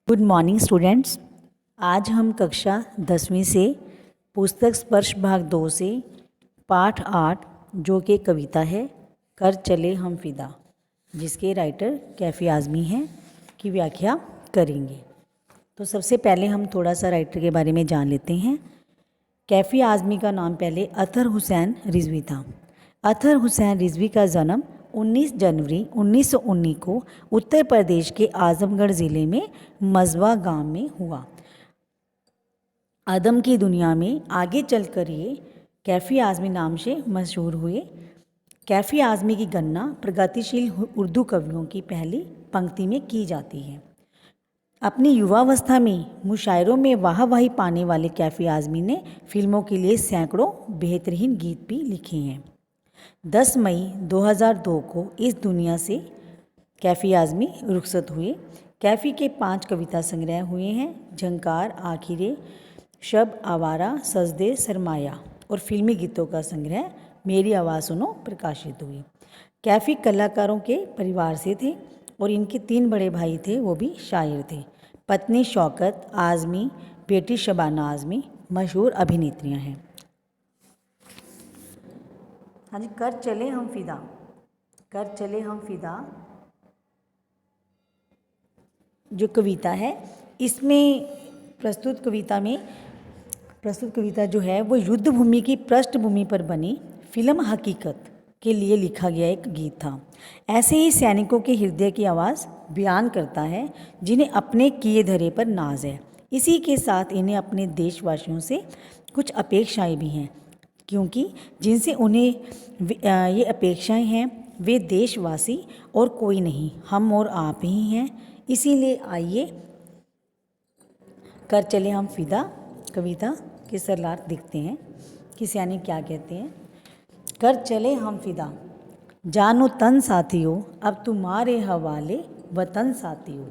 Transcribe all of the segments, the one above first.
Good morning students. आज हम कक्षा 10वीं से पुस्तक स्पर्श भाग 2 से पाठ 8 जो कि कविता है कर चले हम फिदा, जिसके राइटर कैफ़ी आज़मी हैं, की व्याख्या करेंगे। तो सबसे पहले हम थोड़ा सा राइटर के बारे में जान लेते हैं। कैफ़ी आज़मी का नाम पहले अतहर हुसैन रिजवी था। अतहर हुसैन रिजवी का जन्म 19 जनवरी 1919 को उत्तर प्रदेश के आजमगढ़ ज़िले में मजवा गांव में हुआ। अदम की दुनिया में आगे चलकर ये कैफ़ी आज़मी नाम से मशहूर हुए। कैफ़ी आज़मी की गणना प्रगतिशील उर्दू कवियों की पहली पंक्ति में की जाती है। अपनी युवावस्था में मुशायरों में वाहवाही पाने वाले कैफ़ी आज़मी ने फिल्मों के लिए सैकड़ों बेहतरीन गीत भी लिखे हैं। 10 मई 2002 को इस दुनिया से कैफ़ी आज़मी रुखसत हुए। कैफ़ी के 5 कविता संग्रह हुए हैं, झंकार, आखिरे, शब, आवारा, सजदे, सरमाया, और फिल्मी गीतों का संग्रह मेरी आवाज़ सुनो प्रकाशित हुई। कैफ़ी कलाकारों के परिवार से थे और इनके 3 बड़े भाई थे, वो भी शायर थे। पत्नी शौकत आज़मी, बेटी शबाना आज़मी मशहूर अभिनेत्रियाँ हैं। हाँ जी, कर चले हम फिदा। कर चले हम फिदा जो कविता है, इसमें प्रस्तुत कविता जो है वो युद्ध भूमि की पृष्ठभूमि पर बनी फिल्म हकीकत के लिए लिखा गया एक गीत था। ऐसे ही सैनिकों के हृदय की आवाज़ बयान करता है जिन्हें अपने किए धरे पर नाज है। इसी के साथ इन्हें अपने देशवासियों से कुछ अपेक्षाएं भी हैं, क्योंकि जिनसे उन्हें ये अपेक्षाएं हैं वे देशवासी और कोई नहीं, हम और आप ही हैं। इसीलिए आइए कर चले हम फिदा कविता के सरलार्थ दिखते हैं कि सैनिक क्या कहते हैं। कर चले हम फिदा, जानो तन साथियों, अब तुम्हारे हवाले वतन साथियों।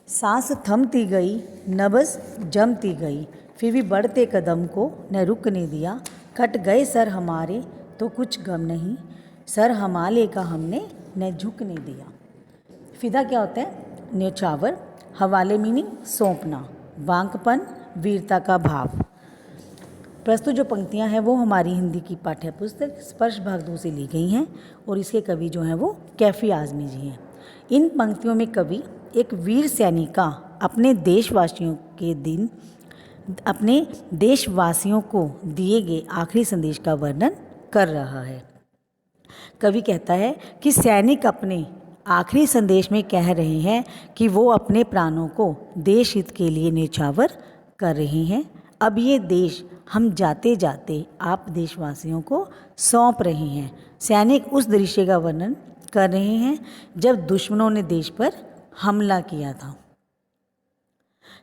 सांस थमती गई, नब्ज़ जमती गई, फिर भी बढ़ते कदम को न रुकने दिया। कट गए सर हमारे तो कुछ गम नहीं, सर हमारे का हमने न झुकने दिया। फिदा क्या होता है? न्यौछावर। हवाले मीनिंग सौंपना, वांकपन, वीरता का भाव। प्रस्तुत जो पंक्तियां हैं वो हमारी हिंदी की पाठ्य पुस्तक स्पर्श भाग 2 से ली गई हैं और इसके कवि जो हैं वो कैफ़ी आज़मी जी हैं। इन पंक्तियों में कवि एक वीर सैनिक का अपने देशवासियों को दिए गए आखिरी संदेश का वर्णन कर रहा है। कवि कहता है कि सैनिक अपने आखिरी संदेश में कह रहे हैं कि वो अपने प्राणों को देश हित के लिए न्यौछावर कर रहे हैं। अब ये देश हम जाते जाते आप देशवासियों को सौंप रहे हैं। सैनिक उस दृश्य का वर्णन कर रहे हैं जब दुश्मनों ने देश पर हमला किया था।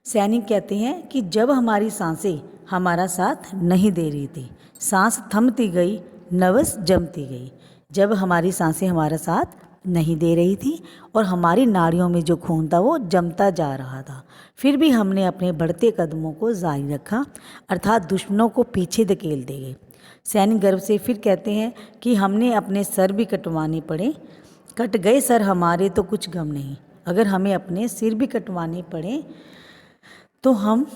सैनिक कहते हैं कि जब हमारी सांसें हमारा साथ नहीं दे रही थी, सांस थमती गई, नब्ज़ जमती गई। जब हमारी सांसें हमारा साथ नहीं दे रही थी और हमारी नाड़ियों में जो खून था वो जमता जा रहा था, फिर भी हमने अपने बढ़ते कदमों को जारी रखा, अर्थात दुश्मनों को पीछे धकेल दे गए। सैनिक गर्व से फिर कहते हैं कि हमने अपने सर भी कटवाने पड़े, कट गए सर हमारे तो कुछ गम नहीं। अगर हमें अपने सिर भी कटवाने पड़े तो हम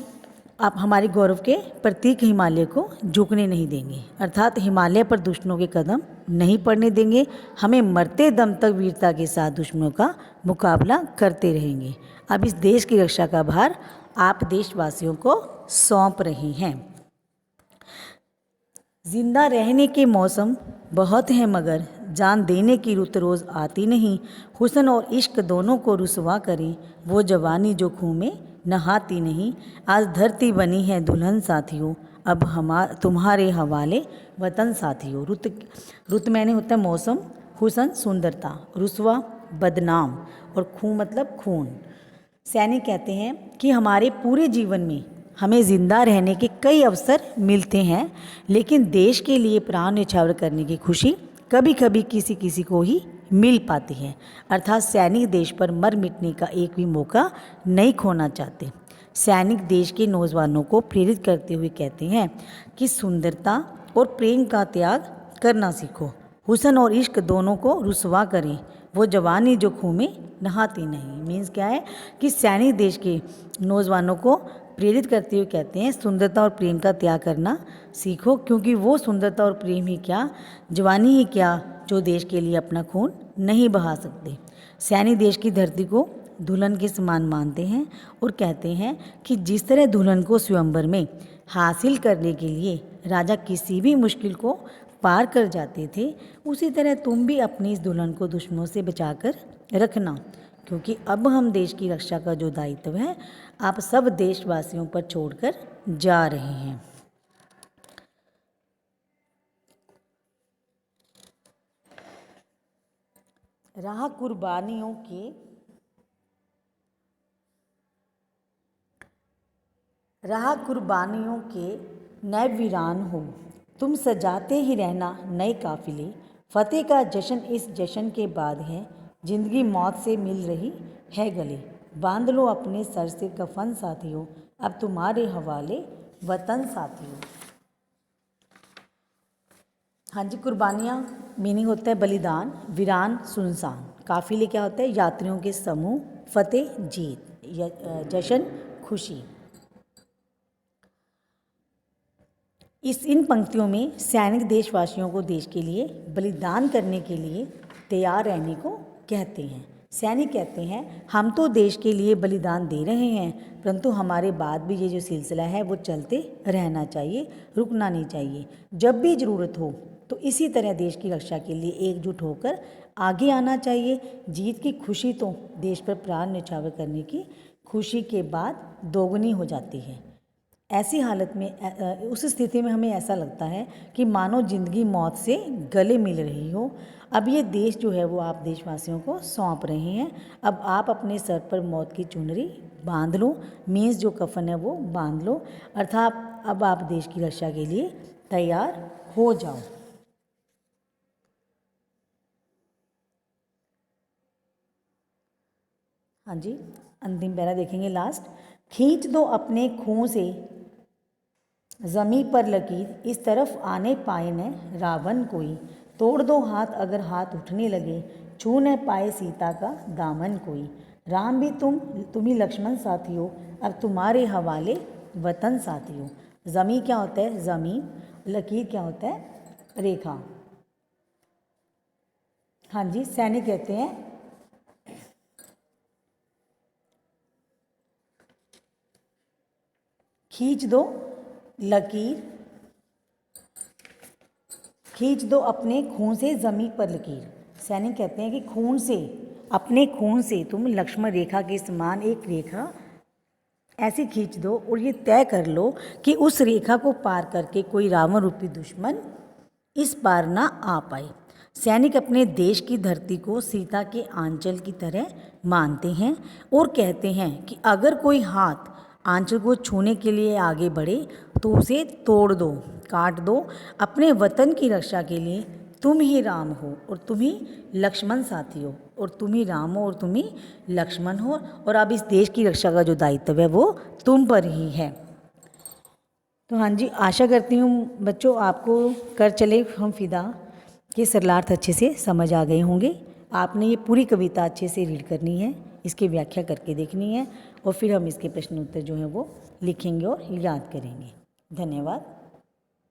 हमारे गौरव के प्रतीक हिमालय को झुकने नहीं देंगे, अर्थात हिमालय पर दुश्मनों के कदम नहीं पड़ने देंगे। हमें मरते दम तक वीरता के साथ दुश्मनों का मुकाबला करते रहेंगे। अब इस देश की रक्षा का भार आप देशवासियों को सौंप रहे हैं। जिंदा रहने के मौसम बहुत हैं मगर जान देने की रुत रोज़ आती नहीं। हुस्न और इश्क दोनों को रुसवा करें, वो जवानी जो खूह में नहाती नहीं। आज धरती बनी है दुल्हन साथियों, अब तुम्हारे हवाले वतन साथियों। रुत मैंने होता है मौसम, हुस्न सुंदरता, रुसवा बदनाम, और खूह मतलब खून। सैनिक कहते हैं कि हमारे पूरे जीवन में हमें ज़िंदा रहने के कई अवसर मिलते हैं, लेकिन देश के लिए प्राण न्यौछावर करने की खुशी कभी कभी किसी को ही मिल पाती है। अर्थात सैनिक देश पर मर मिटने का एक भी मौका नहीं खोना चाहते। सैनिक देश के नौजवानों को प्रेरित करते हुए कहते हैं कि सुंदरता और प्रेम का त्याग करना सीखो, हुस्न और इश्क दोनों को रुसवा करें, वो जवानी जो खून में नहाती नहीं। मीन्स क्या है कि सैनिक देश के नौजवानों को प्रेरित करते हुए कहते हैं सुंदरता और प्रेम का त्याग करना सीखो, क्योंकि वो सुंदरता और प्रेम ही क्या, जवानी ही क्या, जो देश के लिए अपना खून नहीं बहा सकते। सैनिक देश की धरती को दुल्हन के समान मानते हैं और कहते हैं कि जिस तरह दुल्हन को स्वयंवर में हासिल करने के लिए राजा किसी भी मुश्किल को पार कर जाते थे, उसी तरह तुम भी अपनी इस दुल्हन को दुश्मनों से बचाकर रखना, क्योंकि अब हम देश की रक्षा का जो दायित्व है आप सब देशवासियों पर छोड़कर जा रहे हैं। राह कुर्बानियों के नए वीरान हो, तुम सजाते ही रहना नए काफिले। फतेह का जश्न इस जश्न के बाद है, जिंदगी मौत से मिल रही है गले। बांध लो अपने सर से कफन साथियों, अब तुम्हारे हवाले वतन साथियों। हाँ जी, कुर्बानियाँ मीनिंग होता है बलिदान, वीरान सुनसान, काफिले क्या होता है यात्रियों के समूह, फतेह जीत, जश्न खुशी। इन पंक्तियों में सैनिक देशवासियों को देश के लिए बलिदान करने के लिए तैयार रहने को कहते हैं। सैनिक कहते हैं हम तो देश के लिए बलिदान दे रहे हैं, परंतु हमारे बाद भी ये जो सिलसिला है वो चलते रहना चाहिए, रुकना नहीं चाहिए। जब भी ज़रूरत हो तो इसी तरह देश की रक्षा के लिए एकजुट होकर आगे आना चाहिए। जीत की खुशी तो देश पर प्राण न्यौछावर करने की खुशी के बाद दोगुनी हो जाती है। ऐसी हालत में उस स्थिति में हमें ऐसा लगता है कि मानो जिंदगी मौत से गले मिल रही हो। अब ये देश जो है वो आप देशवासियों को सौंप रहे हैं। अब आप अपने सर पर मौत की चुनरी बांध लो, मीन्स जो कफन है वो बांध लो, अर्थात अब आप देश की रक्षा के लिए तैयार हो जाओ। हाँ जी, अंतिम पैरा देखेंगे लास्ट। खींच दो अपने खून से ज़मी पर लकीर, इस तरफ आने पाए न रावण कोई। तोड़ दो हाथ अगर हाथ उठने लगे, छू न पाए सीता का दामन कोई। राम भी तुम ही लक्ष्मण साथियों, अब तुम्हारे हवाले वतन साथियों। ज़मी क्या होता है ज़मीन, लकीर क्या होता है रेखा। हाँ जी, सैनिक कहते हैं खींच दो लकीर, खींच दो अपने खून से ज़मीन पर लकीर। सैनिक कहते हैं कि खून से, अपने खून से तुम लक्ष्मण रेखा के समान एक रेखा ऐसे खींच दो और ये तय कर लो कि उस रेखा को पार करके कोई रावण रूपी दुश्मन इस पार ना आ पाए। सैनिक अपने देश की धरती को सीता के आंचल की तरह मानते हैं और कहते हैं कि अगर कोई हाथ आंचल को छूने के लिए आगे बढ़े तो उसे तोड़ दो, काट दो। अपने वतन की रक्षा के लिए तुम ही राम हो और तुम ही लक्ष्मण साथी हो, और तुम ही राम हो और तुम ही लक्ष्मण हो, और अब इस देश की रक्षा का जो दायित्व है वो तुम पर ही है। तो हाँ जी, आशा करती हूँ बच्चों आपको कर चले हम फिदा के सरलार्थ अच्छे से समझ आ गए होंगे। आपने ये पूरी कविता अच्छे से रीड करनी है, इसकी व्याख्या करके देखनी है, और फिर हम इसके प्रश्न उत्तर जो हैं वो लिखेंगे और याद करेंगे। धन्यवाद।